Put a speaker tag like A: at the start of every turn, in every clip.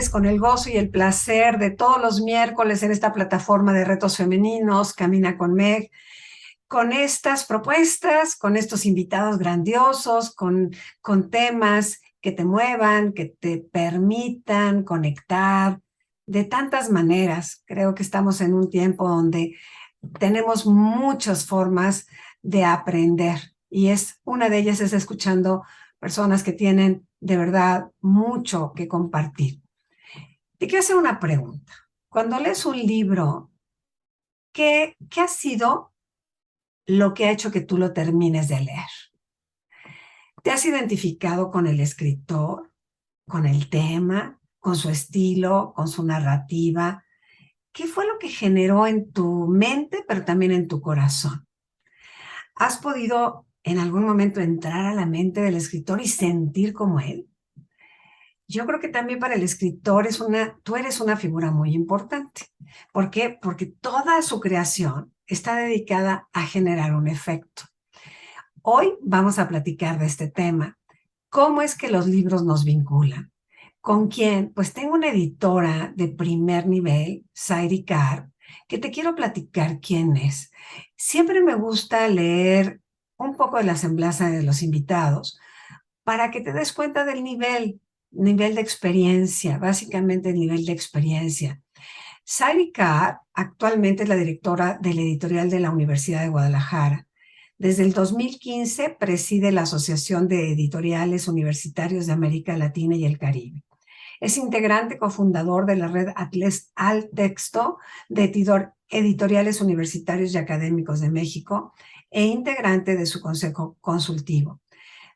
A: ustedes con el gozo y el placer de todos los miércoles en esta plataforma de retos femeninos, Camina con Meg, con estas propuestas, con estos invitados grandiosos, con temas que te muevan, que te permitan conectar de tantas maneras. Creo que estamos en un tiempo donde tenemos muchas formas de aprender y una de ellas es escuchando personas que tienen de verdad mucho que compartir. Te quiero hacer una pregunta. Cuando lees un libro, ¿qué ha sido lo que ha hecho que tú lo termines de leer? ¿Te has identificado con el escritor, con el tema, con su estilo, con su narrativa? ¿Qué fue lo que generó en tu mente, pero también en tu corazón? ¿Has podido en algún momento entrar a la mente del escritor y sentir como él? Yo creo que también para el escritor tú eres una figura muy importante. ¿Por qué? Porque toda su creación está dedicada a generar un efecto. Hoy vamos a platicar de este tema. ¿Cómo es que los libros nos vinculan? ¿Con quién? Pues tengo una editora de primer nivel, Sairi Carr, que te quiero platicar quién es. Siempre me gusta leer un poco de la semblanza de los invitados para que te des cuenta del nivel de experiencia, básicamente el nivel de experiencia. Sairi Carr actualmente es la directora de la editorial de la Universidad de Guadalajara. Desde el 2015 preside la Asociación de Editoriales Universitarios de América Latina y el Caribe. Es integrante cofundador de la red Atlas al Texto de Editoriales Universitarios y Académicos de México e integrante de su consejo consultivo.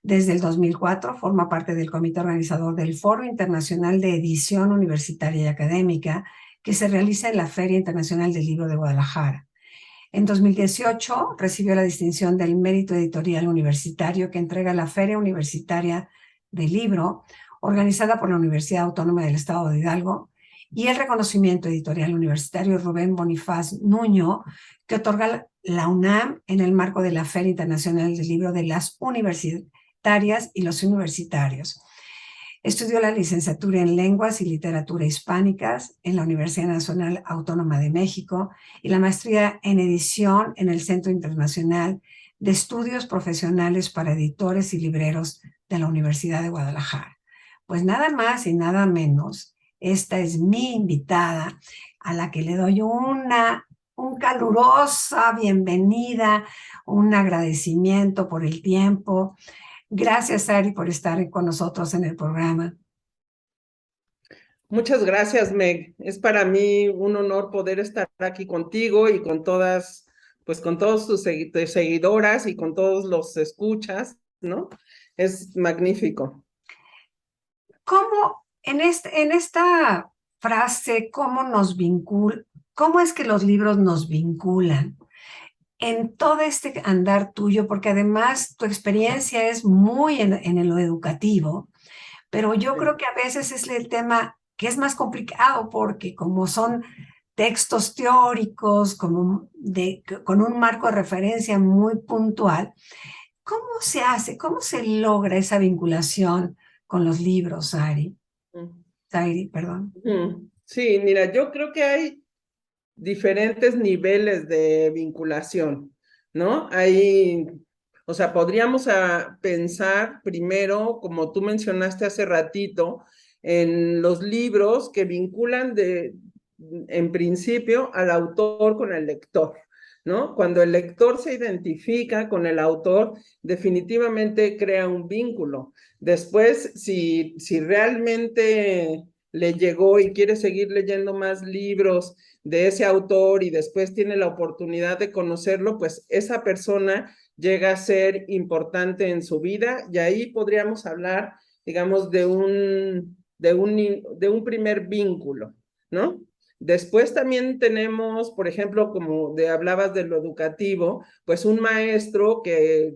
A: Desde el 2004 forma parte del comité organizador del Foro Internacional de Edición Universitaria y Académica que se realiza en la Feria Internacional del Libro de Guadalajara. En 2018 recibió la distinción del Mérito Editorial Universitario que entrega la Feria Universitaria del Libro, organizada por la Universidad Autónoma del Estado de Hidalgo, y el reconocimiento editorial universitario Rubén Bonifaz Nuño, que otorga la UNAM en el marco de la Feria Internacional del Libro de las Universitarias y los Universitarios. Estudió la licenciatura en Lenguas y Literatura Hispánicas en la Universidad Nacional Autónoma de México y la maestría en edición en el Centro Internacional de Estudios Profesionales para Editores y Libreros de la Universidad de Guadalajara. Pues nada más y nada menos, esta es mi invitada a la que le doy una calurosa bienvenida, un agradecimiento por el tiempo. Gracias, Ari, por estar con nosotros en el programa.
B: Muchas gracias, Meg. Es para mí un honor poder estar aquí contigo y con todas, pues con todos tus seguidoras y con todos los escuchas, ¿no? Es magnífico.
A: ¿Cómo en esta frase, cómo es que los libros nos vinculan? En todo este andar tuyo, porque además tu experiencia es muy en lo educativo, pero yo creo que a veces es el tema que es más complicado porque como son textos teóricos, con un marco de referencia muy puntual, ¿cómo se hace? ¿Cómo se logra esa vinculación con los libros, Sairi? Sairi, perdón.
B: Sí, mira, yo creo que hay diferentes niveles de vinculación, ¿no? O sea, podríamos pensar primero, como tú mencionaste hace ratito, en los libros que vinculan en principio al autor con el lector, ¿no? Cuando el lector se identifica con el autor, definitivamente crea un vínculo. Después, si realmente le llegó y quiere seguir leyendo más libros de ese autor y después tiene la oportunidad de conocerlo, pues esa persona llega a ser importante en su vida y ahí podríamos hablar, digamos, de un primer vínculo, ¿no? Después también tenemos, por ejemplo, como hablabas de lo educativo, pues un maestro que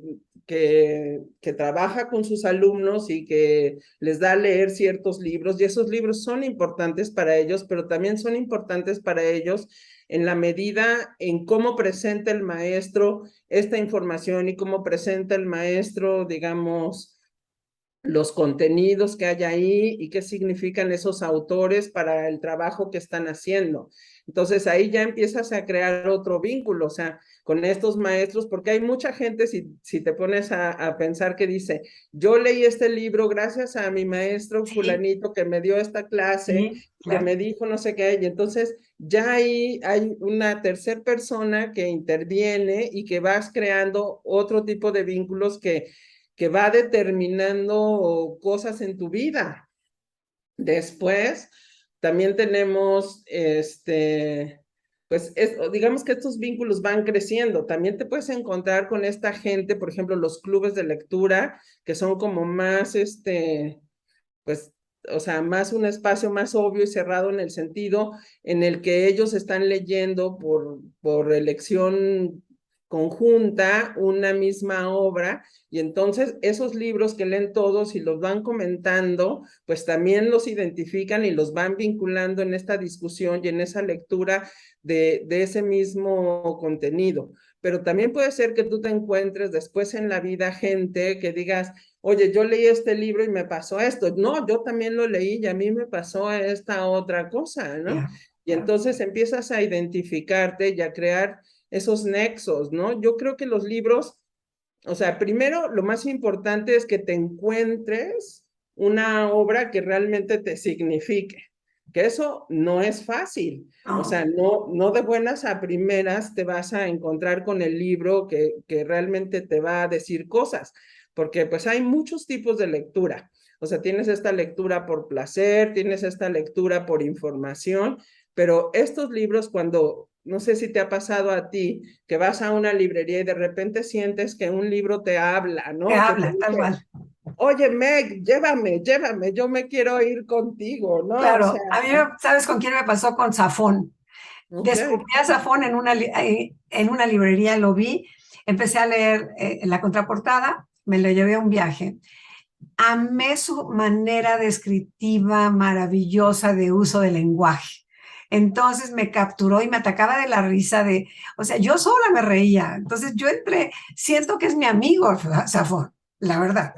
B: trabaja con sus alumnos y que les da a leer ciertos libros, y esos libros son importantes para ellos, pero también son importantes para ellos en la medida en cómo presenta el maestro esta información y cómo presenta el maestro, digamos, los contenidos que hay ahí y qué significan esos autores para el trabajo que están haciendo. Entonces ahí ya empiezas a crear otro vínculo, o sea, con estos maestros, porque hay mucha gente, si te pones a pensar que dice, yo leí este libro gracias a mi maestro
A: Sí,
B: fulanito que me dio esta clase,
A: sí,
B: que
A: claro.
B: me dijo no sé qué, y entonces ya ahí hay una tercera persona que interviene y que vas creando otro tipo de vínculos que va determinando cosas en tu vida. Después, también tenemos, pues, digamos que estos vínculos van creciendo. También te puedes encontrar con esta gente, por ejemplo, los clubes de lectura, que son como más, pues, o sea, más un espacio más obvio y cerrado en el sentido en el que ellos están leyendo por elección conjunta una misma obra y entonces esos libros que leen todos y los van comentando, pues también los identifican y los van vinculando en esta discusión y en esa lectura de ese mismo contenido. Pero también puede ser que tú te encuentres después en la vida gente que digas, oye, yo leí este libro y me pasó esto. No, yo también lo leí y a mí me pasó esta otra cosa, ¿no?
A: Claro,
B: Y
A: claro.
B: entonces empiezas a identificarte y a crear esos nexos, ¿no? Yo creo que los libros, o sea, primero lo más importante es que te encuentres una obra que realmente te signifique, que eso no es fácil. O
A: No,
B: sea, no de buenas a primeras te vas a encontrar con el libro que realmente te va a decir cosas, porque pues hay muchos tipos de lectura. O sea, tienes esta lectura por placer, tienes esta lectura por información, pero estos libros cuando, no sé si te ha pasado a ti, que vas a una librería y de repente sientes que un libro te habla,
A: te
B: ¿no? Que te
A: habla, tal
B: dice,
A: cual.
B: oye, Meg, llévame, llévame, yo me quiero ir contigo, ¿no? O sea,
A: Claro, a mí, ¿sabes con quién me pasó? Con Safón.
B: ok,
A: Descubrí a Safón en una librería, lo vi, empecé a leer la contraportada, me lo llevé a un viaje. Amé su manera descriptiva maravillosa de uso del lenguaje. Entonces me capturó y me atacaba de la risa de, o sea, yo sola me reía. Entonces yo entré, siento que es mi amigo, Safón, la verdad.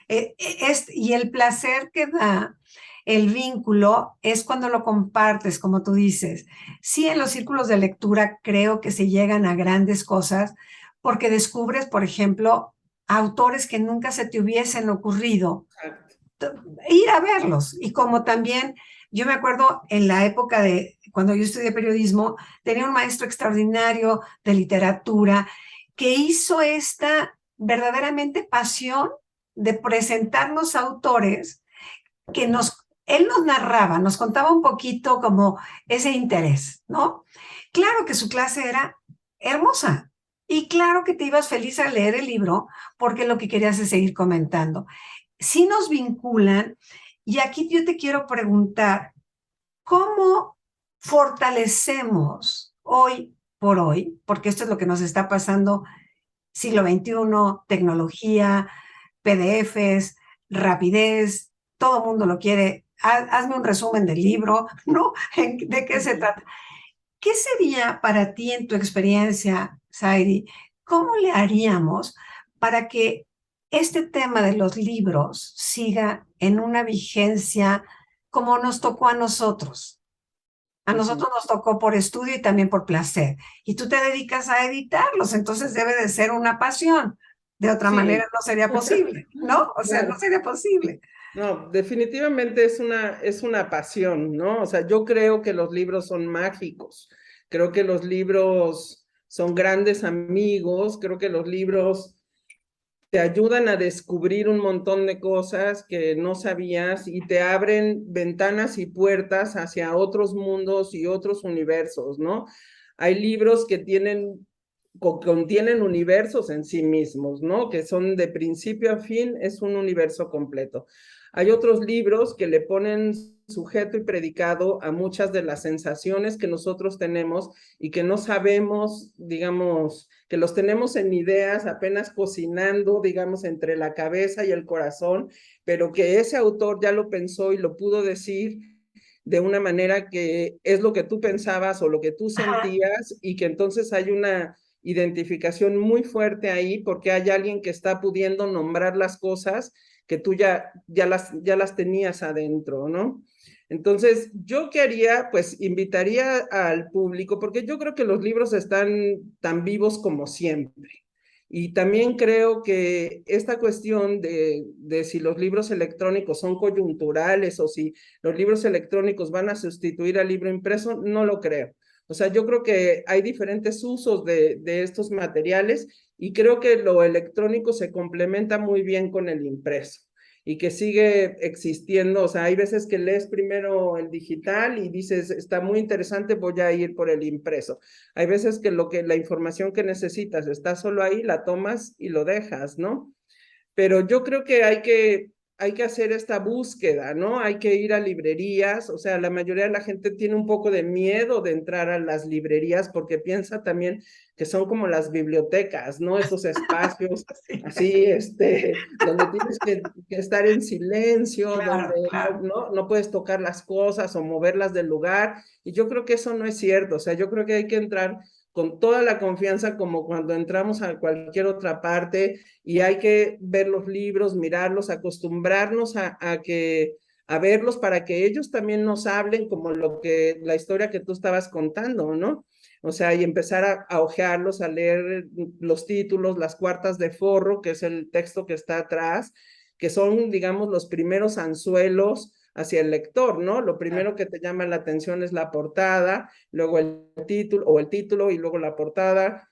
A: Y el placer que da el vínculo es cuando lo compartes, como tú dices. Sí, en los círculos de lectura creo que se llegan a grandes cosas porque descubres, por ejemplo, autores que nunca se te hubiesen ocurrido
B: exacto.
A: ir a verlos. Y como también, yo me acuerdo en la época de cuando yo estudié periodismo, tenía un maestro extraordinario de literatura que hizo esta verdaderamente pasión de presentarnos autores que él nos narraba, nos contaba un poquito como ese interés, ¿no? Claro que su clase era hermosa y claro que te ibas feliz a leer el libro porque lo que querías es seguir comentando. Sí nos vinculan y aquí yo te quiero preguntar, ¿cómo fortalecemos hoy por hoy? Porque esto es lo que nos está pasando, siglo XXI, tecnología, PDFs, rapidez, todo el mundo lo quiere. Hazme un resumen del libro, ¿no? ¿De qué se trata? ¿Qué sería para ti en tu experiencia, Sairi? ¿Cómo le haríamos para que este tema de los libros siga en una vigencia como nos tocó a nosotros? A
B: Ujú.
A: nosotros nos tocó por estudio y también por placer. Y tú te dedicas a editarlos, entonces debe de ser una pasión. De otra manera
B: Sí,
A: no sería posible, ¿no? O sea, no
B: claro.
A: sería posible.
B: No, definitivamente es una pasión, ¿no? O sea, yo creo que los libros son mágicos, creo que los libros son grandes amigos, creo que los libros te ayudan a descubrir un montón de cosas que no sabías y te abren ventanas y puertas hacia otros mundos y otros universos, ¿no? Hay libros que contienen universos en sí mismos, ¿no? Que son de principio a fin, es un universo completo. Hay otros libros que le ponen sujeto y predicado a muchas de las sensaciones que nosotros tenemos y que no sabemos, digamos, que los tenemos en ideas apenas cocinando, digamos, entre la cabeza y el corazón, pero que ese autor ya lo pensó y lo pudo decir de una manera que es lo que tú pensabas o lo que tú
A: Ajá.
B: sentías y que entonces hay una identificación muy fuerte ahí porque hay alguien que está pudiendo nombrar las cosas que tú ya las tenías adentro, ¿no? Entonces, ¿yo qué haría? Pues invitaría al público, porque yo creo que los libros están tan vivos como siempre. Y también creo que esta cuestión de si los libros electrónicos son coyunturales o si los libros electrónicos van a sustituir al libro impreso, no lo creo. O sea, yo creo que hay diferentes usos de estos materiales y creo que lo electrónico se complementa muy bien con el impreso y que sigue existiendo. O sea, hay veces que lees primero el digital y dices, está muy interesante, voy a ir por el impreso. Hay veces que la información que necesitas está solo ahí, la tomas y lo dejas, ¿no? Pero yo creo que hay que hacer esta búsqueda, ¿no? Hay que ir a librerías, o sea, la mayoría de la gente tiene un poco de miedo de entrar a las librerías porque piensa también que son como las bibliotecas, ¿no? Esos espacios así, donde tienes que estar en silencio, donde
A: Claro, claro.
B: no puedes tocar las cosas o moverlas del lugar. Y yo creo que eso no es cierto, o sea, yo creo que hay que entrar con toda la confianza como cuando entramos a cualquier otra parte y hay que ver los libros, mirarlos, acostumbrarnos a verlos para que ellos también nos hablen como la historia que tú estabas contando, ¿no? O sea, y empezar a ojearlos, a leer los títulos, las cuartas de forro, que es el texto que está atrás, que son, digamos, los primeros anzuelos hacia el lector, ¿no? Lo primero que te llama la atención es la portada, luego el título y luego la portada,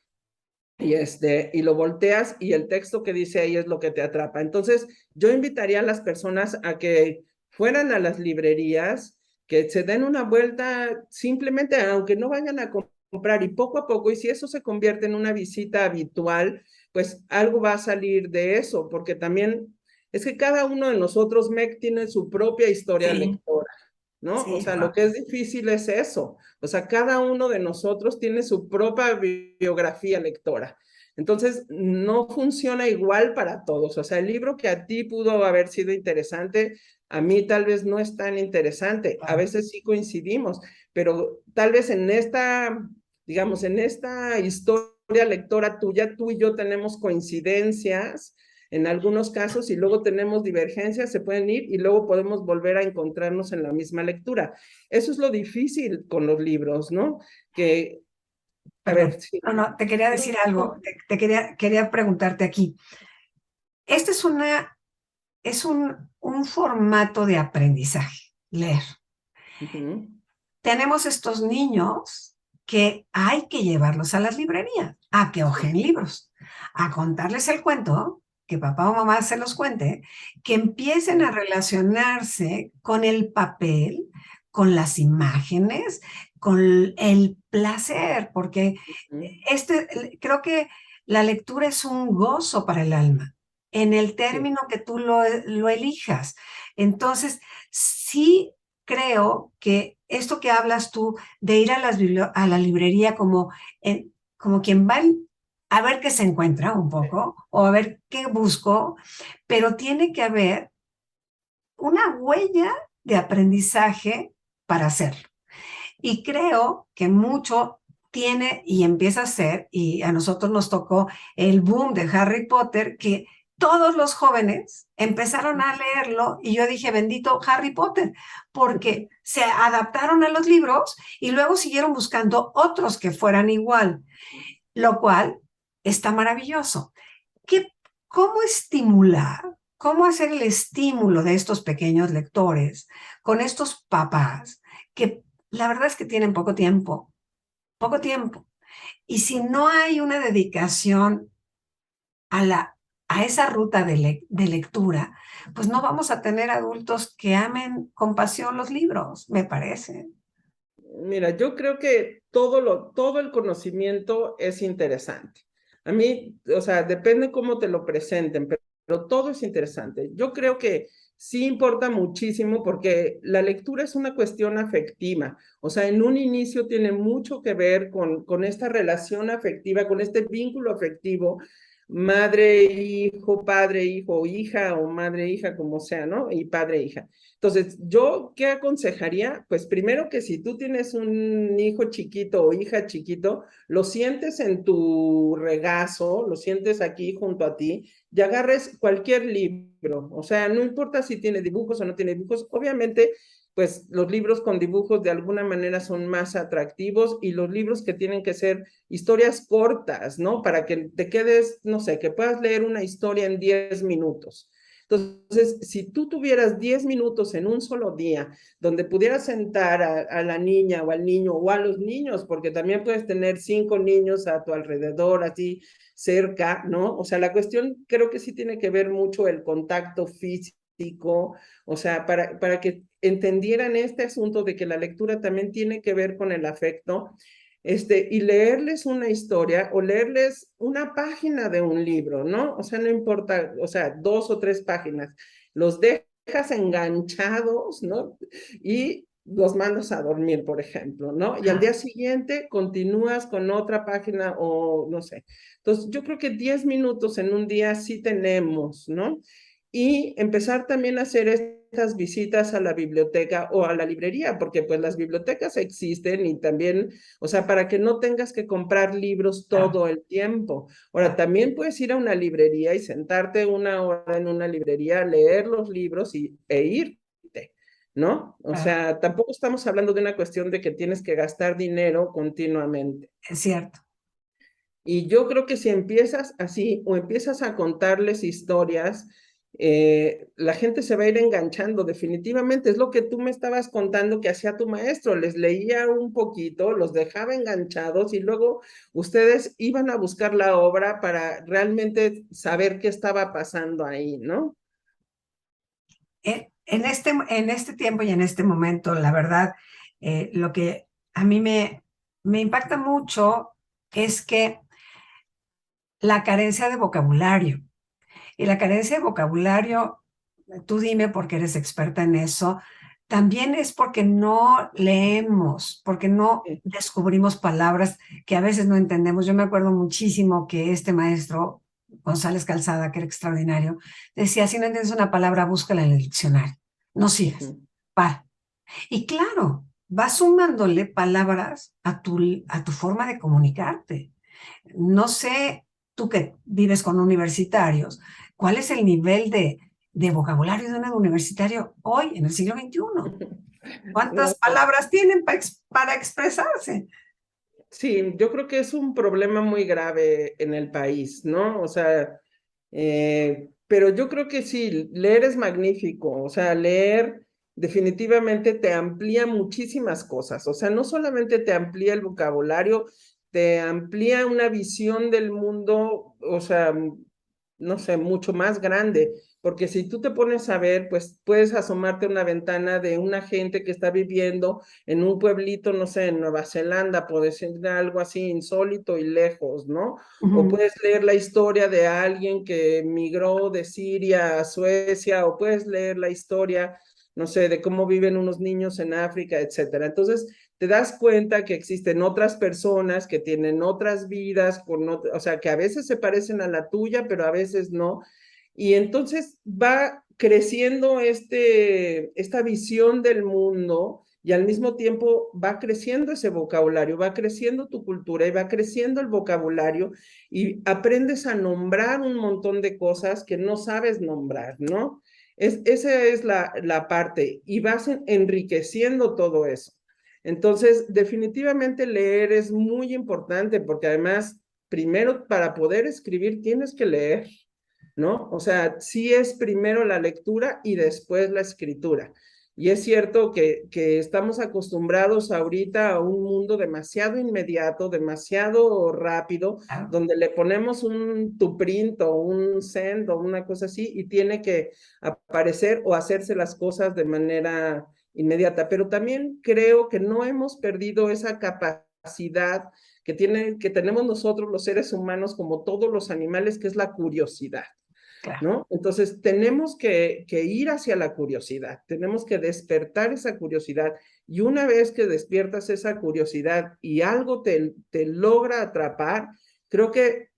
B: y lo volteas y el texto que dice ahí es lo que te atrapa. Entonces, yo invitaría a las personas a que fueran a las librerías, que se den una vuelta simplemente, aunque no vayan a comprar, y poco a poco, y si eso se convierte en una visita habitual, pues algo va a salir de eso, porque también es que cada uno de nosotros, MEC, tiene su propia historia
A: Sí,
B: lectora, ¿no? O
A: sí,
B: sea, lo que es difícil es eso. O sea, cada uno de nosotros tiene su propia biografía lectora. Entonces, no funciona igual para todos. O sea, el libro que a ti pudo haber sido interesante, a mí tal vez no es tan interesante. A veces sí coincidimos, pero tal vez digamos, en esta historia lectora tuya, tú y yo tenemos coincidencias en algunos casos y luego tenemos divergencias, se pueden ir y luego podemos volver a encontrarnos en la misma lectura. Eso es lo difícil con los libros, ¿no? Que, a
A: perdón.
B: ver, sí.
A: No, no, te quería decir algo. Te quería preguntarte aquí. Este es un formato de aprendizaje, leer.
B: Uh-huh.
A: Tenemos estos niños que hay que llevarlos a las librerías, a que hojen libros, a contarles el cuento, que papá o mamá se los cuente, que empiecen a relacionarse con el papel, con las imágenes, con el placer, porque creo que la lectura es un gozo para el alma, en el
B: Sí.
A: término que tú lo elijas. Entonces, sí creo que esto que hablas tú de ir a la librería como quien va a ver qué se encuentra un poco o a ver qué busco, pero tiene que haber una huella de aprendizaje para hacerlo. Y creo que mucho tiene y empieza a ser, y a nosotros nos tocó el boom de Harry Potter, que todos los jóvenes empezaron a leerlo y yo dije, bendito Harry Potter, porque se adaptaron a los libros y luego siguieron buscando otros que fueran igual, lo cual está maravilloso. ¿Qué, ¿Cómo estimular, cómo hacer el estímulo de estos pequeños lectores con estos papás que la verdad es que tienen poco tiempo, poco tiempo? Y si no hay una dedicación a esa ruta de lectura, pues no vamos a tener adultos que amen con pasión los libros, me parece.
B: Mira, yo creo que todo el conocimiento es interesante. A mí, o sea, depende cómo te lo presenten, pero todo es interesante. Yo creo que sí importa muchísimo porque la lectura es una cuestión afectiva. O sea, en un inicio tiene mucho que ver con esta relación afectiva, con este vínculo afectivo. madre, hijo, padre, hijo, hija, o madre, hija, como sea, ¿no? Y padre, hija. Entonces, ¿yo qué aconsejaría? Pues primero que si tú tienes un hijo chiquito o hija chiquito, lo sientes en tu regazo, lo sientes aquí junto a ti y agarres cualquier libro. O sea, no importa si tiene dibujos o no tiene dibujos, obviamente pues los libros con dibujos de alguna manera son más atractivos y los libros que tienen que ser historias cortas, ¿no? Para que te quedes, no sé, que puedas leer una historia en 10 minutos. Entonces, si tú tuvieras 10 minutos en un solo día, donde pudieras sentar a la niña o al niño o a los niños, porque también puedes tener 5 niños a tu alrededor, así cerca, ¿no? O sea, la cuestión creo que sí tiene que ver mucho el contacto físico, o sea, para que entendieran este asunto de que la lectura también tiene que ver con el afecto, y leerles una historia o leerles una página de un libro, ¿no? O sea, no importa, o sea, 2 o 3 páginas, los dejas enganchados, ¿no? Y los mandas a dormir, por ejemplo, ¿no? Y al día siguiente continúas con otra página o no sé. Entonces, yo creo que 10 minutos en un día sí tenemos, ¿no? Y empezar también a hacer estas visitas a la biblioteca o a la librería, porque pues las bibliotecas existen y también, o sea, para que no tengas que comprar libros todo el tiempo. Ahora, también puedes ir a una librería y sentarte una hora en una librería, leer los libros e irte, ¿no? O sea, tampoco estamos hablando de una cuestión de que tienes que gastar dinero continuamente.
A: Es cierto.
B: Y yo creo que si empiezas así o empiezas a contarles historias, la gente se va a ir enganchando definitivamente. Es lo que tú me estabas contando que hacía tu maestro. Les leía un poquito, los dejaba enganchados y luego ustedes iban a buscar la obra para realmente saber qué estaba pasando ahí, ¿no?
A: En este tiempo y en este momento, la verdad, lo que a mí me impacta mucho es que la carencia de vocabulario. Y la carencia de vocabulario, tú dime porque eres experta en eso, también es porque no leemos, porque no
B: Sí.
A: descubrimos palabras que a veces no entendemos. Yo me acuerdo muchísimo que este maestro, González Calzada, que era extraordinario, decía, si no entiendes una palabra, búscala en el diccionario. No sigas,
B: Ujú.
A: para. Y claro, vas sumándole palabras a tu forma de comunicarte. No sé, tú que vives con universitarios, ¿cuál es el nivel de vocabulario de un universitario hoy, en el siglo XXI? ¿Cuántas
B: No,
A: palabras tienen para expresarse?
B: sí, yo creo que es un problema muy grave en el país, ¿no? O sea, pero yo creo que sí, leer es magnífico, o sea, leer definitivamente te amplía muchísimas cosas, o sea, no solamente te amplía el vocabulario, te amplía una visión del mundo, o sea, no sé, mucho más grande, porque si tú te pones a ver, pues puedes asomarte a una ventana de una gente que está viviendo en un pueblito, no sé, en Nueva Zelanda, puede ser algo así insólito y lejos, ¿no? O
A: Ujú.
B: puedes leer la historia de alguien que migró de Siria a Suecia, o puedes leer la historia, no sé, de cómo viven unos niños en África, etcétera. Entonces, te das cuenta que existen otras personas que tienen otras vidas, o sea, que a veces se parecen a la tuya, pero a veces no. Y entonces va creciendo esta visión del mundo y al mismo tiempo va creciendo ese vocabulario, va creciendo tu cultura y va creciendo el vocabulario y aprendes a nombrar un montón de cosas que no sabes nombrar, ¿no? Esa es la parte y vas enriqueciendo todo eso. Entonces, definitivamente leer es muy importante porque además, primero para poder escribir tienes que leer, ¿no? O sea, sí es primero la lectura y después la escritura. Y es cierto que estamos acostumbrados ahorita a un mundo demasiado inmediato, demasiado rápido,
A: Claro.
B: donde le ponemos un to print o un send o una cosa así y tiene que aparecer o hacerse las cosas de manera inmediata. Pero también creo que no hemos perdido esa capacidad que tenemos nosotros los seres humanos como todos los animales, que es la curiosidad.
A: Claro.
B: ¿No? Entonces, tenemos que ir hacia la curiosidad, tenemos que despertar esa curiosidad y una vez que despiertas esa curiosidad y algo te logra atrapar, creo que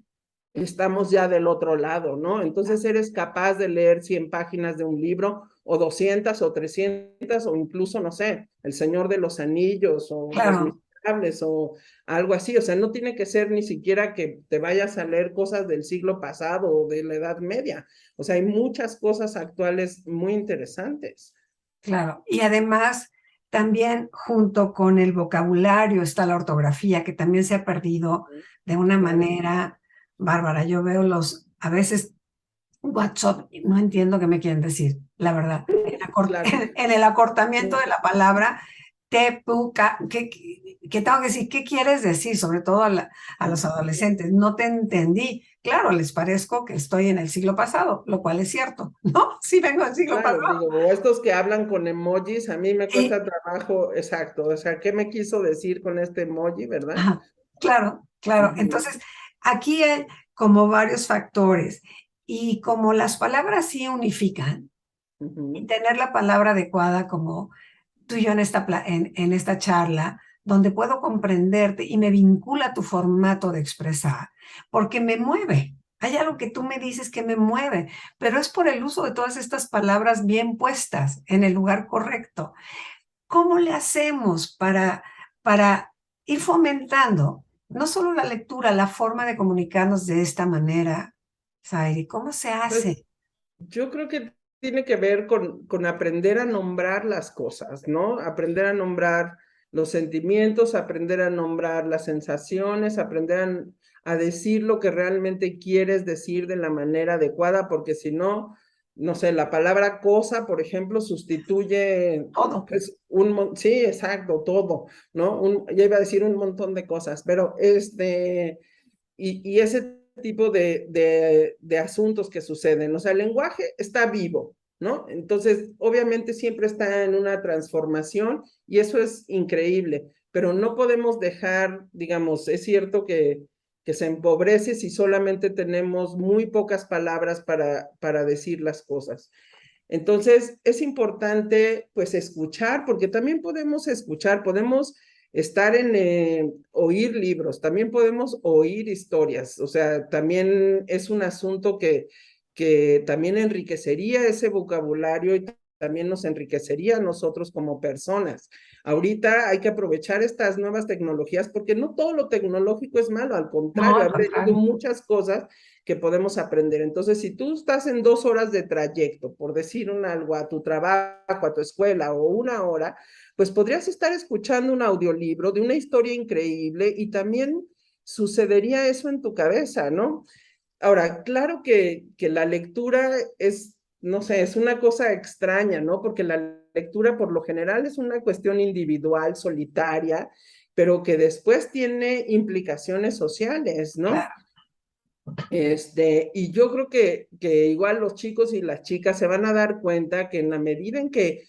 B: estamos ya del otro lado, ¿no? Entonces eres capaz de leer 100 páginas de un libro, o 200, o 300, o incluso, no sé, El Señor de los Anillos, o Los
A: Claro,
B: Miserables, o algo así. O sea, no tiene que ser ni siquiera que te vayas a leer cosas del siglo pasado o de la Edad Media. O sea, hay muchas cosas actuales muy interesantes.
A: claro. Y además, también junto con el vocabulario está la ortografía, que también se ha perdido de una
B: Claro,
A: manera bárbara. Yo veo a veces WhatsApp, no entiendo qué me quieren decir, la verdad.
B: claro.
A: En el acortamiento de la palabra, que tengo que decir, ¿qué quieres decir? Sobre todo a los adolescentes. No te entendí. Claro, les parezco que estoy en el siglo pasado, lo cual es cierto, ¿no? Sí vengo del siglo
B: Claro,
A: pasado.
B: digo, o estos que hablan con emojis, a mí me
A: Y,
B: cuesta trabajo, exacto, o sea, ¿qué me quiso decir con este emoji, verdad?
A: ajá, claro, claro.
B: Ujú,
A: Entonces, aquí hay como varios factores. Y como las palabras sí unifican, y
B: ujú.
A: tener la palabra adecuada como tú y yo en esta charla, donde puedo comprenderte y me vincula tu formato de expresar, porque me mueve. Hay algo que tú me dices que me mueve, pero es por el uso de todas estas palabras bien puestas en el lugar correcto. ¿Cómo le hacemos para ir fomentando no solo la lectura, la forma de comunicarnos de esta manera, Sairi? ¿Cómo se
B: Pues
A: hace?
B: yo creo que tiene que ver con aprender a nombrar las cosas, ¿no? Aprender a nombrar los sentimientos, aprender a nombrar las sensaciones, aprender a decir lo que realmente quieres decir de la manera adecuada, porque si no, no sé, la palabra cosa, por ejemplo, sustituye,
A: Todo.
B: pues, sí, exacto, todo, ¿no? Ya iba a decir un montón de cosas, pero y ese tipo de asuntos que suceden. O sea, el lenguaje está vivo, ¿no? Entonces, obviamente siempre está en una transformación y eso es increíble, pero no podemos dejar, digamos, es cierto que se empobrece si solamente tenemos muy pocas palabras para decir las cosas. Entonces, es importante pues escuchar, porque también podemos escuchar, podemos estar oír libros, también podemos oír historias, o sea, también es un asunto que también enriquecería ese vocabulario y también nos enriquecería a nosotros como personas. Ahorita hay que aprovechar estas nuevas tecnologías porque no todo lo tecnológico es malo, al
A: No,
B: contrario,
A: al
B: ha venido
A: contrario.
B: muchas cosas que podemos aprender. Entonces, si tú estás en 2 horas de trayecto, por decir algo, a tu trabajo, a tu escuela o 1 hora, pues podrías estar escuchando un audiolibro de una historia increíble y también sucedería eso en tu cabeza, ¿no? Ahora, claro que la lectura es, no sé, es una cosa extraña, ¿no? Porque la lectura por lo general es una cuestión individual, solitaria, pero que después tiene implicaciones sociales, ¿no?
A: Claro.
B: Y yo creo que igual los chicos y las chicas se van a dar cuenta que en la medida en que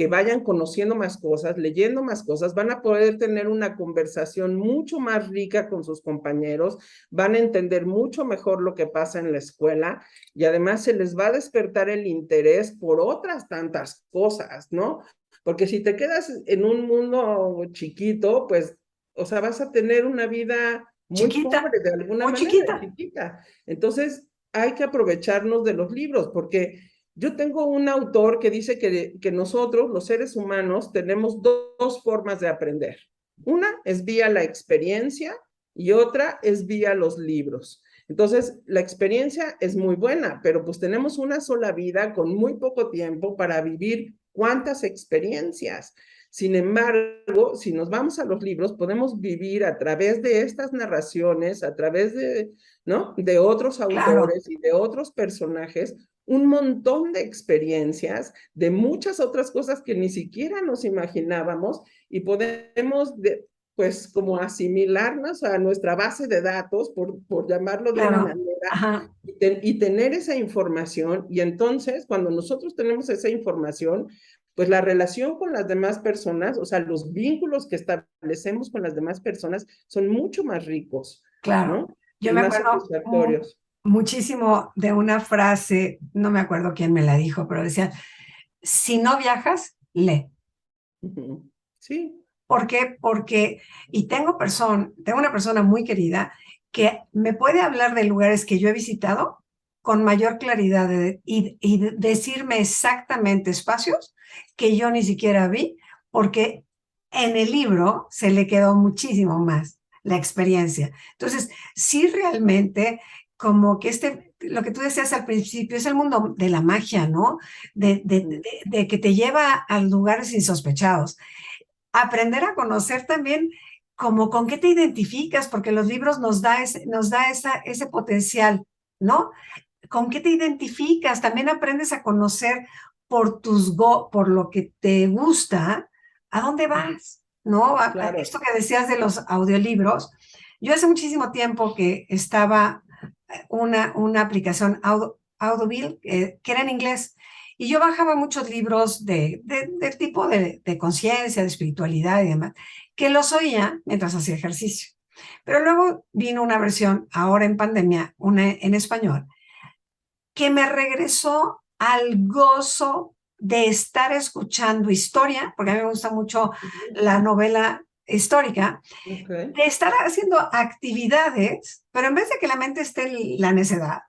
B: vayan conociendo más cosas, leyendo más cosas, van a poder tener una conversación mucho más rica con sus compañeros, van a entender mucho mejor lo que pasa en la escuela y además se les va a despertar el interés por otras tantas cosas, ¿no? Porque si te quedas en un mundo chiquito, pues, o sea, vas a tener una vida muy
A: Chiquita,
B: pobre de alguna
A: muy
B: manera,
A: chiquita.
B: chiquita. Entonces, hay que aprovecharnos de los libros porque yo tengo un autor que dice que nosotros, los seres humanos, tenemos dos formas de aprender. Una es vía la experiencia y otra es vía los libros. Entonces, la experiencia es muy buena, pero pues tenemos una sola vida con muy poco tiempo para vivir cuántas experiencias. Sin embargo, si nos vamos a los libros, podemos vivir a través de estas narraciones, a través ¿no? De otros
A: Claro,
B: autores y de otros personajes, un montón de experiencias, de muchas otras cosas que ni siquiera nos imaginábamos y podemos, pues, como asimilarnos a nuestra base de datos, por llamarlo de una
A: claro.
B: manera,
A: Ajá.
B: y tener esa información. Y entonces, cuando nosotros tenemos esa información, pues la relación con las demás personas, o sea, los vínculos que establecemos con las demás personas son mucho más ricos,
A: Claro,
B: ¿no?
A: yo
B: Y
A: me
B: más
A: acuerdo
B: satisfactorios.
A: muchísimo de una frase, no me acuerdo quién me la dijo, pero decía, si no viajas, lee.
B: Uh -huh. Sí,
A: ¿Por qué? Porque, y tengo una persona muy querida que me puede hablar de lugares que yo he visitado con mayor claridad y decirme exactamente espacios que yo ni siquiera vi, porque en el libro se le quedó muchísimo más la experiencia. Entonces, sí realmente como que lo que tú decías al principio, es el mundo de la magia, ¿no? De que te lleva a lugares insospechados. Aprender a conocer también como con qué te identificas, porque los libros nos da ese potencial, ¿no? ¿Con qué te identificas? También aprendes a conocer por lo que te gusta, a dónde vas, ¿no?
B: Claro.
A: Esto que decías de los audiolibros, yo hace muchísimo tiempo que estaba una aplicación Audible que era en inglés y yo bajaba muchos libros del tipo de conciencia, de espiritualidad y demás, que los oía mientras hacía ejercicio. Pero luego vino una versión, ahora en pandemia, una en español, que me regresó al gozo de estar escuchando historia, porque a mí me gusta mucho la novela histórica,
B: Okay.
A: de estar haciendo actividades, pero en vez de que la mente esté en la necedad,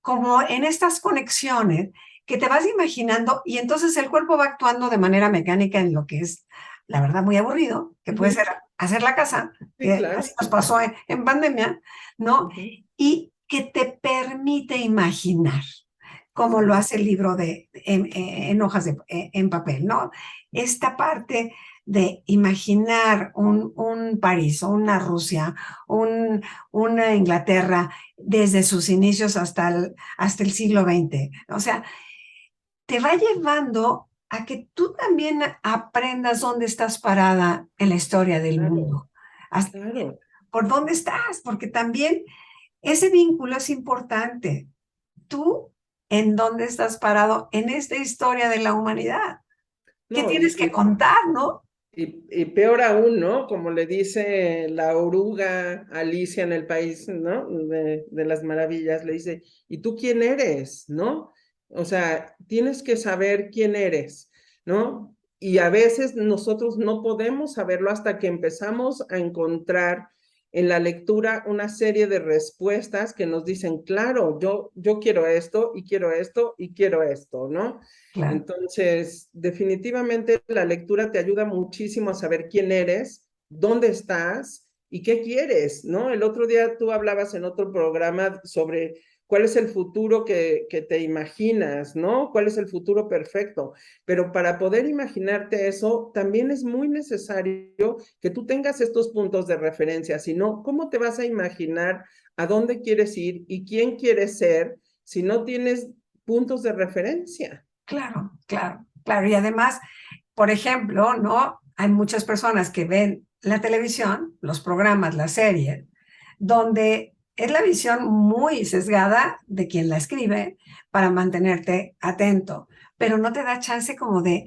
A: como en estas conexiones que te vas imaginando y entonces el cuerpo va actuando de manera mecánica en lo que es, la verdad, muy aburrido, que puede ser hacer la casa,
B: Sí,
A: que
B: claro.
A: así nos pasó en pandemia, ¿no?
B: Ujú.
A: Y que te permite imaginar, como lo
B: Exacto.
A: hace el libro en hojas en papel, ¿no? Esta parte de imaginar un París o una Rusia, una Inglaterra desde sus inicios hasta el siglo XX. O sea, te va llevando a que tú también aprendas dónde estás parada en la historia del
B: Claro,
A: mundo. Hasta-
B: claro.
A: ¿Por dónde estás? Porque también ese vínculo es importante. Tú, ¿en dónde estás parado en esta historia de la humanidad? ¿Qué
B: No,
A: tienes que contar, no?
B: y peor aún, ¿no? Como le dice la oruga a Alicia en el país, ¿no? De las maravillas, le dice, ¿y tú quién eres? ¿No? O sea, tienes que saber quién eres, ¿no? Y a veces nosotros no podemos saberlo hasta que empezamos a encontrar en la lectura una serie de respuestas que nos dicen, claro, yo quiero esto y quiero esto y quiero esto, ¿no?
A: Claro.
B: Entonces, definitivamente la lectura te ayuda muchísimo a saber quién eres, dónde estás y qué quieres, ¿no? El otro día tú hablabas en otro programa sobre cuál es el futuro que te imaginas, ¿no? ¿Cuál es el futuro perfecto? Pero para poder imaginarte eso, también es muy necesario que tú tengas estos puntos de referencia, si no, ¿cómo te vas a imaginar a dónde quieres ir y quién quieres ser si no tienes puntos de referencia?
A: Claro, claro, claro. Y además, por ejemplo, ¿no? Hay muchas personas que ven la televisión, los programas, las series, donde es la visión muy sesgada de quien la escribe para mantenerte atento, pero no te da chance como de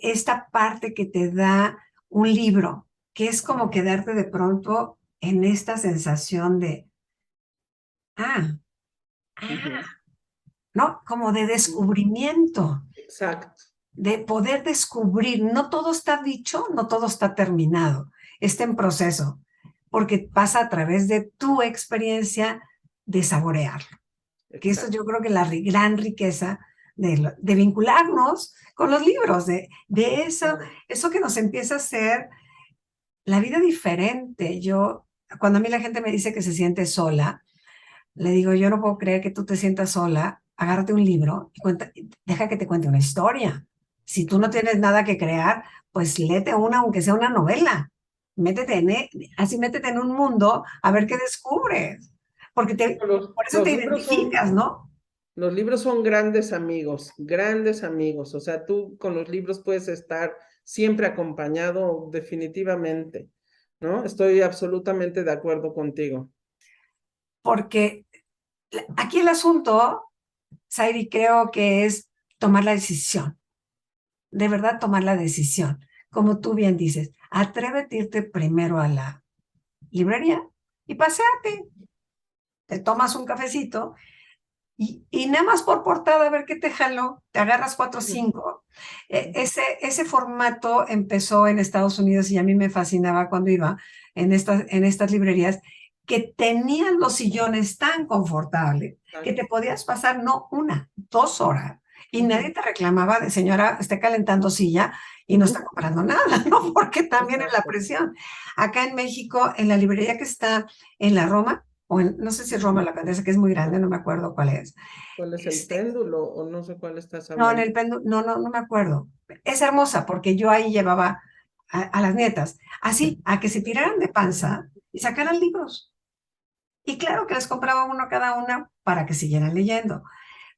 A: esta parte que te da un libro, que es como quedarte de pronto en esta sensación de, ah,
B: Ujú.
A: ¿no? Como de descubrimiento,
B: Exacto,
A: de poder descubrir. No todo está dicho, no todo está terminado, está en proceso, porque pasa a través de tu experiencia de saborearlo. Que eso
B: exacto.
A: yo creo que la gran riqueza de vincularnos con los libros, de eso que nos empieza a hacer la vida diferente. Cuando a mí la gente me dice que se siente sola, le digo, yo no puedo creer que tú te sientas sola, agárrate un libro y deja que te cuente una historia. Si tú no tienes nada que crear, pues léete una, aunque sea una novela. Así métete en un mundo a ver qué descubres. Porque por eso te
B: Los libros
A: identificas,
B: son,
A: ¿no?
B: los libros son grandes amigos, grandes amigos. O sea, tú con los libros puedes estar siempre acompañado definitivamente, ¿no? Estoy absolutamente de acuerdo contigo.
A: Porque aquí el asunto, Sairi, creo que es tomar la decisión. De verdad, tomar la decisión. Como tú bien dices, atrévete a irte primero a la librería y paseate, te tomas un cafecito y nada más por portada, a ver qué te jaló, te agarras cuatro o cinco. Ese formato empezó en Estados Unidos y a mí me fascinaba cuando iba en estas librerías que tenían los sillones tan confortables que te podías pasar no una, 2 horas y nadie te reclamaba de señora, esté calentando silla y no está comprando nada, ¿no? Porque también es la
B: Exacto.
A: presión. Acá en México, en la librería que está en la Roma, o en, no sé si Roma la Condesa, que es muy grande, no me acuerdo cuál es.
B: ¿Cuál es el
A: Este,
B: péndulo? O no sé cuál estás
A: no, en
B: hablando.
A: el péndulo, no me acuerdo. Es hermosa porque yo ahí llevaba a las nietas, así, a que se tiraran de panza y sacaran libros. Y claro que les compraba uno a cada una para que siguieran leyendo.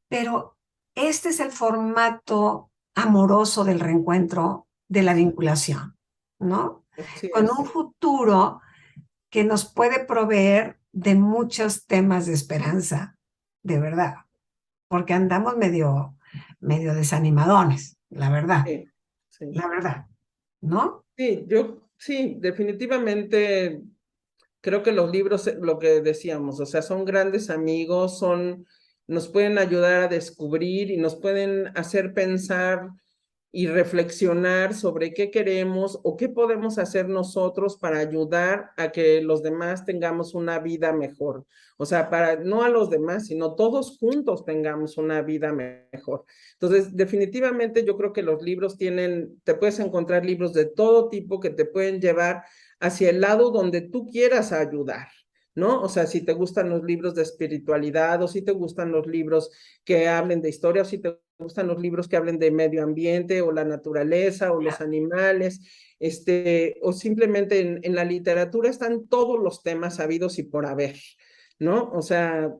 A: Pero este es el formato amoroso del reencuentro, de la vinculación, ¿no?
B: Así
A: Con un
B: es.
A: futuro que nos puede proveer de muchos temas de esperanza, de verdad, porque andamos medio desanimadones,
B: Sí, sí.
A: la verdad, ¿no?
B: Sí, yo sí, definitivamente creo que los libros, lo que decíamos, o sea, son grandes amigos, nos pueden ayudar a descubrir y nos pueden hacer pensar y reflexionar sobre qué queremos o qué podemos hacer nosotros para ayudar a que los demás tengamos una vida mejor. O sea, para no a los demás, sino todos juntos tengamos una vida mejor. Entonces, definitivamente yo creo que los libros te puedes encontrar libros de todo tipo que te pueden llevar hacia el lado donde tú quieras ayudar. ¿No? O sea, si te gustan los libros de espiritualidad o si te gustan los libros que hablen de historia o si te gustan los libros que hablen de medio ambiente o la naturaleza o los animales, o simplemente en la literatura están todos los temas habidos y por haber, ¿no? O sea,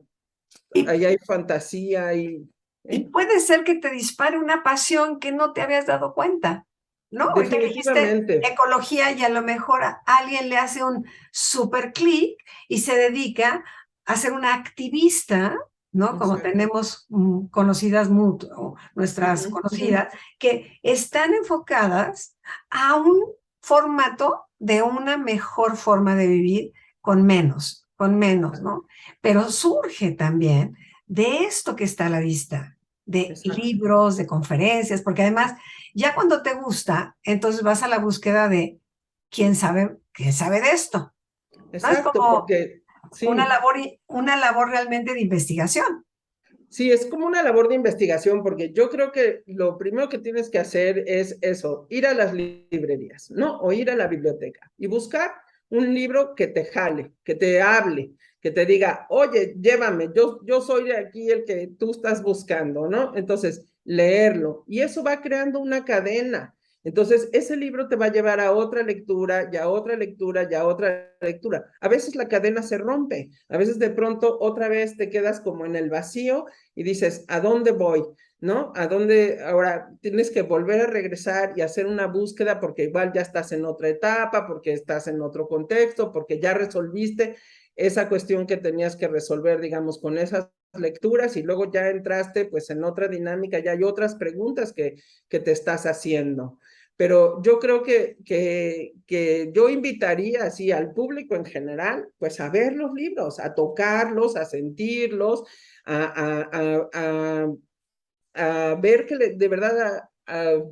A: Y,
B: ahí hay fantasía y
A: y puede ser que te dispare una pasión que no te habías dado cuenta, ¿no? Ahorita que dijiste
B: definitivamente,
A: ecología y a lo mejor a alguien le hace un super clic y se dedica a ser una activista, ¿no? Como
B: exacto.
A: tenemos conocidas nuestras
B: Ujú.
A: conocidas, que están enfocadas a un formato de una mejor forma de vivir con menos, ¿no? Pero surge también de esto que está a la vista, de
B: Exacto,
A: libros, de conferencias, porque además, ya cuando te gusta, entonces vas a la búsqueda de quién sabe de esto, ¿no? Es
B: exacto,
A: como
B: porque sí,
A: una labor realmente de investigación.
B: sí, es como una labor de investigación, porque yo creo que lo primero que tienes que hacer es eso, ir a las librerías, ¿no? O ir a la biblioteca y buscar un libro que te jale, que te hable, que te diga, oye, llévame, yo soy aquí el que tú estás buscando, ¿no? Entonces, leerlo. Y eso va creando una cadena. Entonces, ese libro te va a llevar a otra lectura, y a otra lectura, y a otra lectura. A veces la cadena se rompe, a veces de pronto otra vez te quedas como en el vacío y dices, ¿a dónde voy? ¿No? ¿A dónde ahora tienes que volver a regresar y hacer una búsqueda porque igual ya estás en otra etapa, porque estás en otro contexto, porque ya resolviste esa cuestión que tenías que resolver, digamos, con esas lecturas y luego ya entraste pues en otra dinámica, ya hay otras preguntas que te estás haciendo. Pero yo creo que yo invitaría así al público en general, pues a ver los libros, a tocarlos, a sentirlos, a ver que de verdad,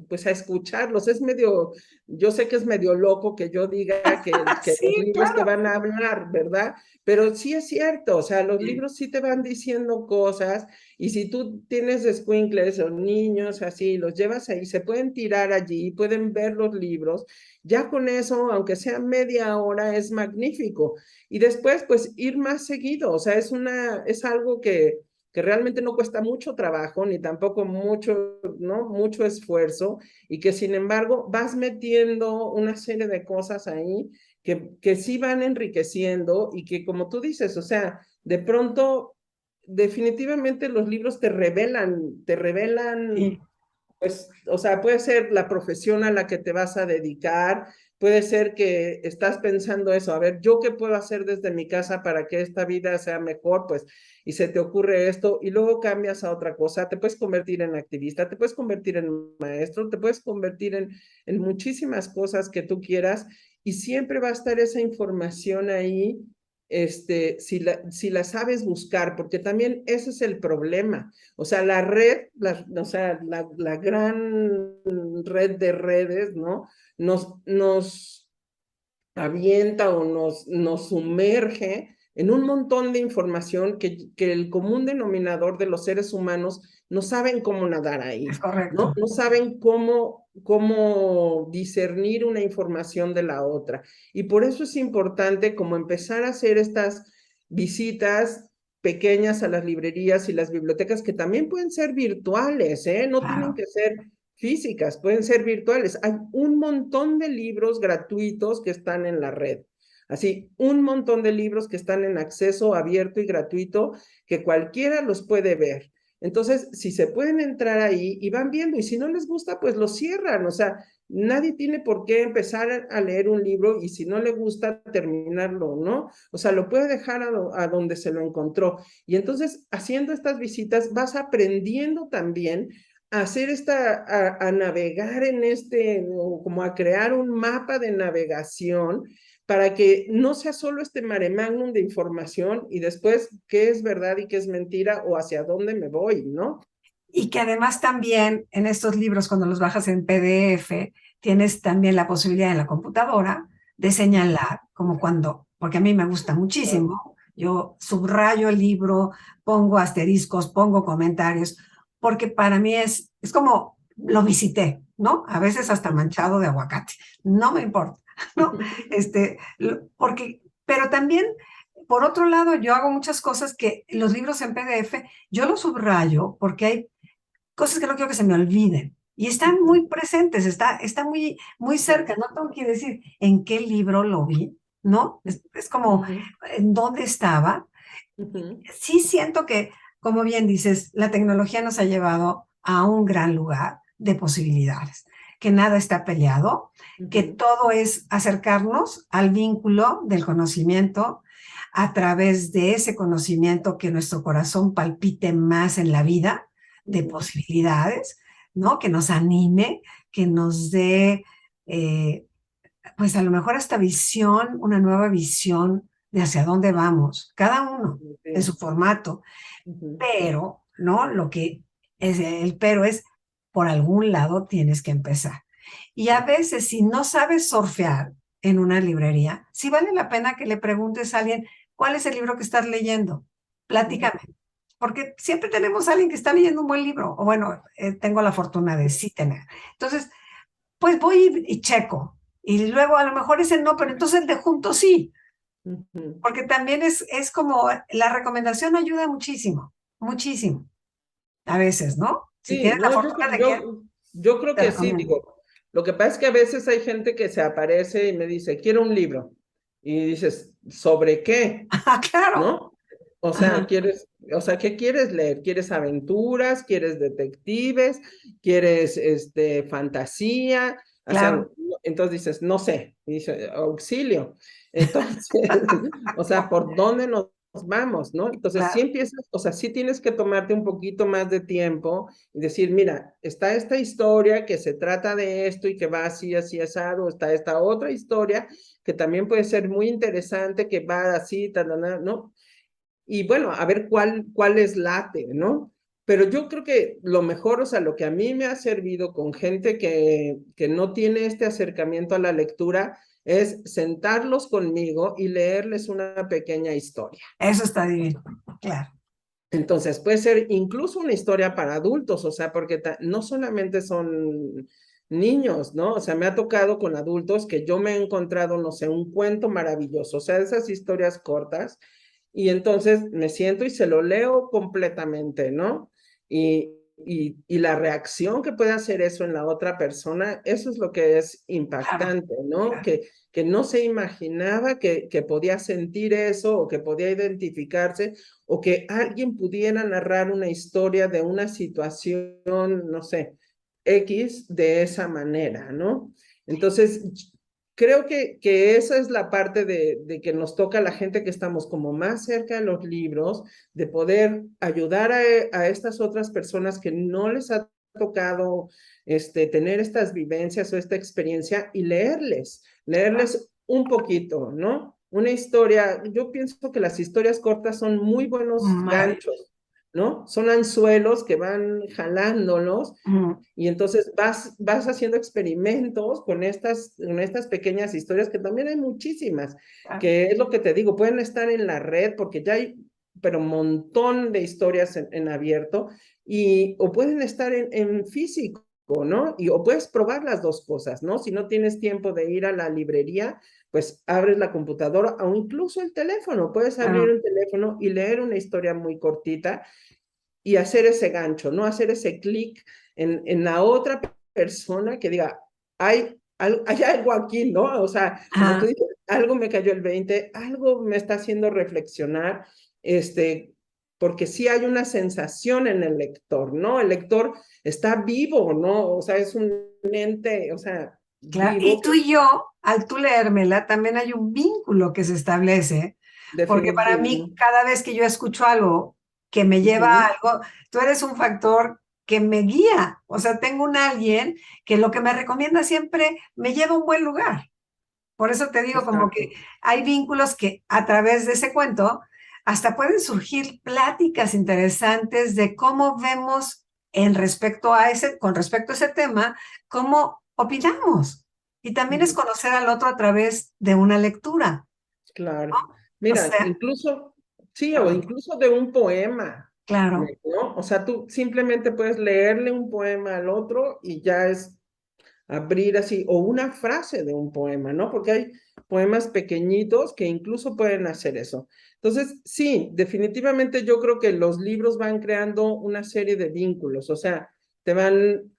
B: pues a escucharlos. Es medio, yo sé que es medio loco que yo diga que los
A: Sí,
B: libros te
A: claro.
B: van a hablar, ¿verdad? Pero sí es cierto, o sea, los libros sí te van diciendo cosas y si tú tienes escuincles o niños así, los llevas ahí, se pueden tirar allí, pueden ver los libros, ya con eso, aunque sea media hora, es magnífico. Y después, pues ir más seguido, o sea, es algo que realmente no cuesta mucho trabajo, ni tampoco mucho, ¿no? Mucho esfuerzo, y que sin embargo vas metiendo una serie de cosas ahí que sí van enriqueciendo y que como tú dices, o sea, de pronto definitivamente los libros te revelan
A: Sí.
B: pues, o sea, puede ser la profesión a la que te vas a dedicar, puede ser que estás pensando eso, a ver, ¿yo qué puedo hacer desde mi casa para que esta vida sea mejor? Pues, y se te ocurre esto, y luego cambias a otra cosa, te puedes convertir en activista, te puedes convertir en maestro, te puedes convertir en muchísimas cosas que tú quieras, y siempre va a estar esa información ahí si la sabes buscar, porque también ese es el problema. O sea, la red, o sea, la gran red de redes, ¿no? Nos avienta o nos sumerge en un montón de información que el común denominador de los seres humanos no saben cómo nadar
A: Es
B: ahí, ¿no?
A: correcto.
B: No saben cómo discernir una información de la otra. Y por eso es importante como empezar a hacer estas visitas pequeñas a las librerías y las bibliotecas, que también pueden ser virtuales, ¿eh? No tienen
A: Claro.
B: que ser físicas, pueden ser virtuales. Hay un montón de libros gratuitos que están en la red. Así, un montón de libros que están en acceso abierto y gratuito, que cualquiera los puede ver. Entonces, si se pueden entrar ahí y van viendo, y si no les gusta, pues lo cierran. O sea, nadie tiene por qué empezar a leer un libro y si no le gusta, terminarlo, ¿no? O sea, lo puede dejar a donde se lo encontró. Y entonces, haciendo estas visitas, vas aprendiendo también hacer a navegar en como a crear un mapa de navegación para que no sea solo este mare magnum de información y después qué es verdad y qué es mentira o hacia dónde me voy, ¿no?
A: Y que además también en estos libros, cuando los bajas en PDF, tienes también la posibilidad en la computadora de señalar, como cuando, porque a mí me gusta muchísimo, yo subrayo el libro, pongo asteriscos, pongo comentarios, porque para mí es como lo visité, ¿no? A veces hasta manchado de aguacate, no me importa, ¿no? Porque, pero también, por otro lado, yo hago muchas cosas que los libros en PDF, yo los subrayo porque hay cosas que no quiero que se me olviden. Y están muy presentes, está muy, muy cerca. No tengo que decir en qué libro lo vi, ¿no? Es como en dónde estaba. Sí siento que, como bien dices, la tecnología nos ha llevado a un gran lugar de posibilidades, que nada está peleado, que todo es acercarnos al vínculo del conocimiento a través de ese conocimiento que nuestro corazón palpite más en la vida de posibilidades, ¿no? Que nos anime, que nos dé, pues a lo mejor esta visión, una nueva visión de hacia dónde vamos, cada uno en su formato, pero, ¿no? Lo que es el pero es, por algún lado tienes que empezar. Y a veces, si no sabes surfear en una librería, sí vale la pena que le preguntes a alguien, ¿cuál es el libro que estás leyendo? Platícame, porque siempre tenemos a alguien que está leyendo un buen libro, o bueno, tengo la fortuna de sí tener. Entonces, pues voy y checo, y luego a lo mejor ese no, pero entonces el de juntos sí, porque también es como la recomendación ayuda muchísimo, muchísimo, a veces, ¿no? Si
B: Sí,
A: tienes la
B: no,
A: fortuna de que
B: yo creo
A: te
B: que sí,
A: recomiendo.
B: digo, lo que pasa es que a veces hay gente que se aparece y me dice, quiero un libro. Y dices, ¿sobre qué?
A: Ah, claro.
B: ¿No? O sea,
A: Ajá,
B: ¿qué quieres leer? ¿Quieres aventuras? ¿Quieres detectives? ¿Quieres fantasía? O sea,
A: claro,
B: entonces dices, no sé, y dice, auxilio. Entonces, o sea, ¿por dónde nos vamos, no? Entonces, sí
A: claro,
B: empiezas, o sea, sí tienes que tomarte un poquito más de tiempo y decir, mira, está esta historia que se trata de esto y que va así, así, asado, está esta otra historia que también puede ser muy interesante, que va así, tal, ¿no? Y bueno, a ver cuál es late, ¿no? Pero yo creo que lo mejor, o sea, lo que a mí me ha servido con gente que no tiene este acercamiento a la lectura es sentarlos conmigo y leerles una pequeña historia.
A: eso está divino, claro.
B: Entonces, puede ser incluso una historia para adultos, o sea, porque no solamente son niños, ¿no? O sea, me ha tocado con adultos que yo me he encontrado, no sé, un cuento maravilloso, o sea, esas historias cortas, y entonces me siento y se lo leo completamente, ¿no? Y la reacción que puede hacer eso en la otra persona, eso es lo que es
A: Claro,
B: impactante, ¿no?
A: claro.
B: Que no se imaginaba que podía sentir eso o que podía identificarse o que alguien pudiera narrar una historia de una situación, no sé, X de esa manera, ¿no? Entonces, creo que esa es la parte de que nos toca a la gente que estamos como más cerca de los libros, de poder ayudar a estas otras personas que no les ha tocado tener estas vivencias o esta experiencia y leerles un poquito, ¿no? una historia, yo pienso que las historias cortas son muy buenos
A: Maravilloso.
B: ganchos, ¿no? Son anzuelos que van jalándolos
A: Ujú.
B: y entonces vas haciendo experimentos con estas pequeñas historias, que también hay muchísimas,
A: Claro.
B: que es lo que te digo, pueden estar en la red porque ya hay, pero un montón de historias en abierto, o pueden estar en físico, ¿no? O puedes probar las dos cosas, ¿no? Si no tienes tiempo de ir a la librería, pues abres la computadora o incluso el teléfono, puedes abrir
A: Claro.
B: el teléfono y leer una historia muy cortita y hacer ese gancho, ¿no? Hacer ese clic en la otra persona que diga, hay algo aquí, ¿no? O sea, como tú
A: Ajá.
B: dices, algo me cayó el 20, algo me está haciendo reflexionar, este, porque sí hay una sensación en el lector, ¿no? El lector está vivo, ¿no? O sea, es un ente, o sea,
A: Claro. Y
B: vivo,
A: tú y yo, al tú leérmela, también hay un vínculo que se establece, porque para mí,
B: definitivo.
A: cada vez que yo escucho algo que me lleva a
B: Ujú.
A: algo, tú eres un factor que me guía. O sea, tengo un alguien que lo que me recomienda siempre me lleva a un buen lugar. Por eso te digo, como que
B: Exacto.
A: hay vínculos que a través de ese cuento hasta pueden surgir pláticas interesantes de cómo vemos con respecto a ese tema, cómo opinamos. Y también es
B: Ujú.
A: conocer al otro a través de una lectura.
B: Claro.
A: O
B: Mira,
A: sea,
B: incluso, sí, o
A: perdón,
B: incluso de un poema,
A: claro,
B: ¿no? O sea, tú simplemente puedes leerle un poema al otro y ya es abrir así, o una frase de un poema, ¿no? Porque hay poemas pequeñitos que incluso pueden hacer eso. Entonces, sí, definitivamente yo creo que los libros van creando una serie de vínculos, o sea, te van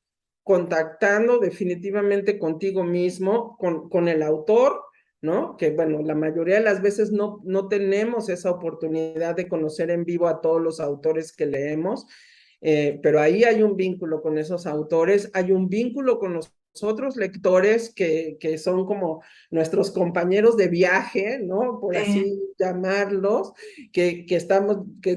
B: contactando definitivamente contigo mismo, con el autor, ¿no? Que bueno, la mayoría de las veces no tenemos esa oportunidad de conocer en vivo a todos los autores que leemos, pero ahí hay un vínculo con esos autores, hay un vínculo con los otros lectores que son como nuestros compañeros de viaje, ¿no? Por
A: sí,
B: así llamarlos, que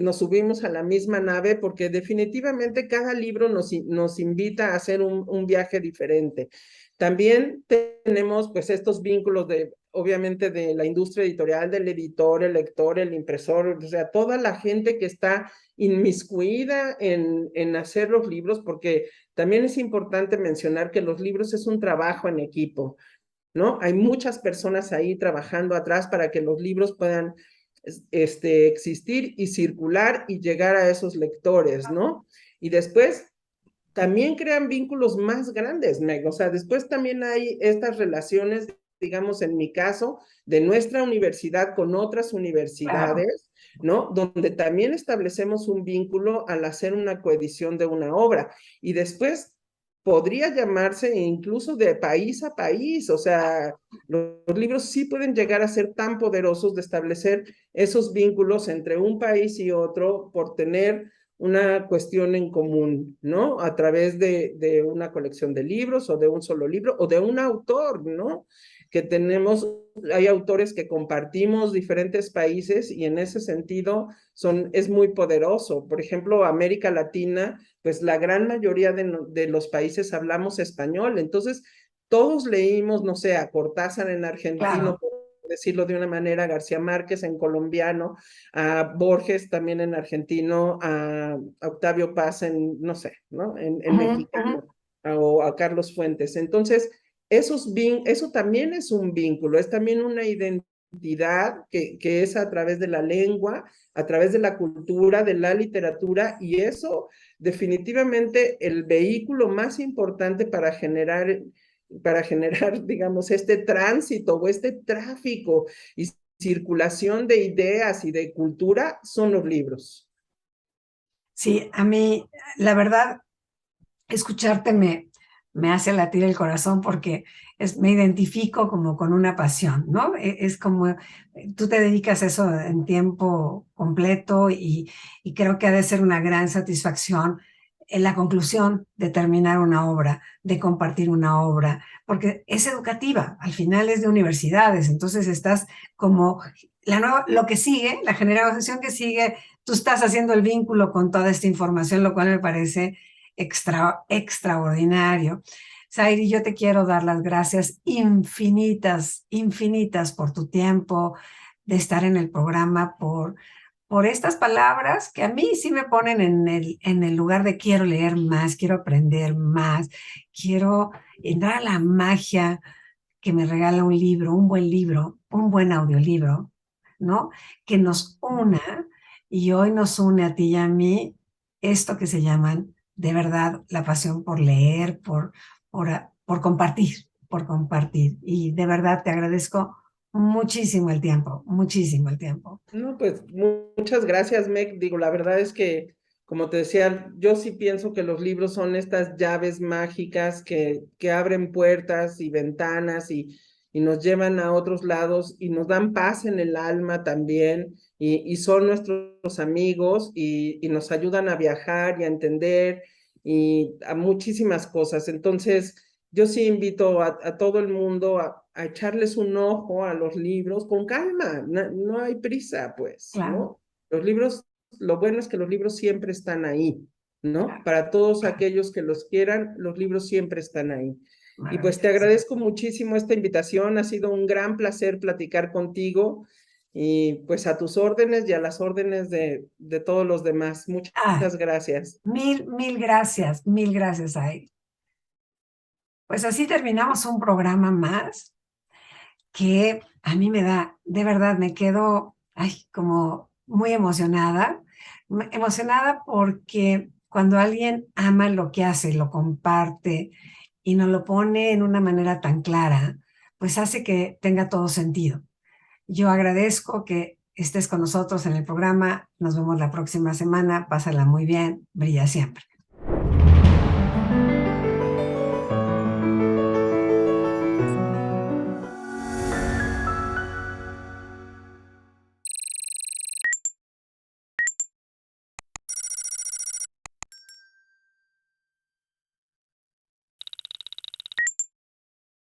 B: nos subimos a la misma nave, porque definitivamente cada libro nos invita a hacer un viaje diferente. También tenemos pues estos vínculos obviamente de la industria editorial, del editor, el lector, el impresor, o sea, toda la gente que está inmiscuida en hacer los libros, porque también es importante mencionar que los libros es un trabajo en equipo, ¿no? Hay muchas personas ahí trabajando atrás para que los libros puedan existir y circular y llegar a esos lectores, ¿no? Y después también crean vínculos más grandes, Meg. O sea, después también hay estas relaciones, digamos, en mi caso, de nuestra universidad con otras
A: claro.
B: universidades, ¿no? Donde también establecemos un vínculo al hacer una coedición de una obra. Y después podría llamarse incluso de país a país. O sea, los libros sí pueden llegar a ser tan poderosos de establecer esos vínculos entre un país y otro por tener una cuestión en común, ¿no? A través de una colección de libros o de un solo libro o de un autor, ¿no? Que tenemos, hay autores que compartimos diferentes países y en ese sentido es muy poderoso. Por ejemplo, América Latina, pues la gran mayoría de los países hablamos español, entonces todos leímos, no sé, a Cortázar en argentino,
A: Claro.
B: por decirlo de una manera, García Márquez en colombiano, a Borges también en argentino, a Octavio Paz en, no sé, ¿no? En
A: Ujú, ujú.
B: mexicano, o a Carlos Fuentes. Entonces, eso también es un vínculo, es también una identidad que es a través de la lengua, a través de la cultura, de la literatura, y eso definitivamente el vehículo más importante para generar, digamos, este tránsito o este tráfico y circulación de ideas y de cultura son los libros.
A: Sí, a mí, la verdad, escucharte me hace latir el corazón porque me identifico como con una pasión, ¿no? Es como tú te dedicas a eso en tiempo completo y creo que ha de ser una gran satisfacción en la conclusión de terminar una obra, de compartir una obra, porque es educativa, al final es de universidades, entonces estás como lo que sigue, la generación que sigue, tú estás haciendo el vínculo con toda esta información, lo cual me parece extraordinario. Zairi, yo te quiero dar las gracias infinitas, infinitas por tu tiempo, de estar en el programa, por estas palabras que a mí sí me ponen en el lugar de quiero leer más, quiero aprender más, quiero entrar a la magia que me regala un buen audiolibro, ¿no? Que nos una, y hoy nos une a ti y a mí esto que se llaman de verdad la pasión por leer, por compartir, por compartir. Y de verdad te agradezco muchísimo el tiempo, muchísimo el tiempo.
B: No, pues muchas gracias, Meg. Digo, la verdad es que, como te decía, yo sí pienso que los libros son estas llaves mágicas que abren puertas y ventanas y nos llevan a otros lados y nos dan paz en el alma también y son nuestros amigos y nos ayudan a viajar y a entender y a muchísimas cosas. Entonces, yo sí invito a todo el mundo a echarles un ojo a los libros con calma, no hay prisa, pues,
A: Claro,
B: ¿no? Los libros, lo bueno es que los libros siempre están ahí, ¿no?
A: claro,
B: Para todos
A: claro.
B: aquellos que los quieran, los libros siempre están ahí. Y pues te
A: Maravilloso.
B: agradezco muchísimo esta invitación, ha sido un gran placer platicar contigo y pues a tus órdenes y a las órdenes de todos los demás.
A: Ah,
B: Muchas gracias.
A: mil gracias, Ay. Pues así terminamos un programa más que a mí me da, de verdad, me quedo, ay, como muy emocionada, emocionada porque cuando alguien ama lo que hace, lo comparte y nos lo pone en una manera tan clara, pues hace que tenga todo sentido. Yo agradezco que estés con nosotros en el programa. Nos vemos la próxima semana. Pásala muy bien. Brilla siempre.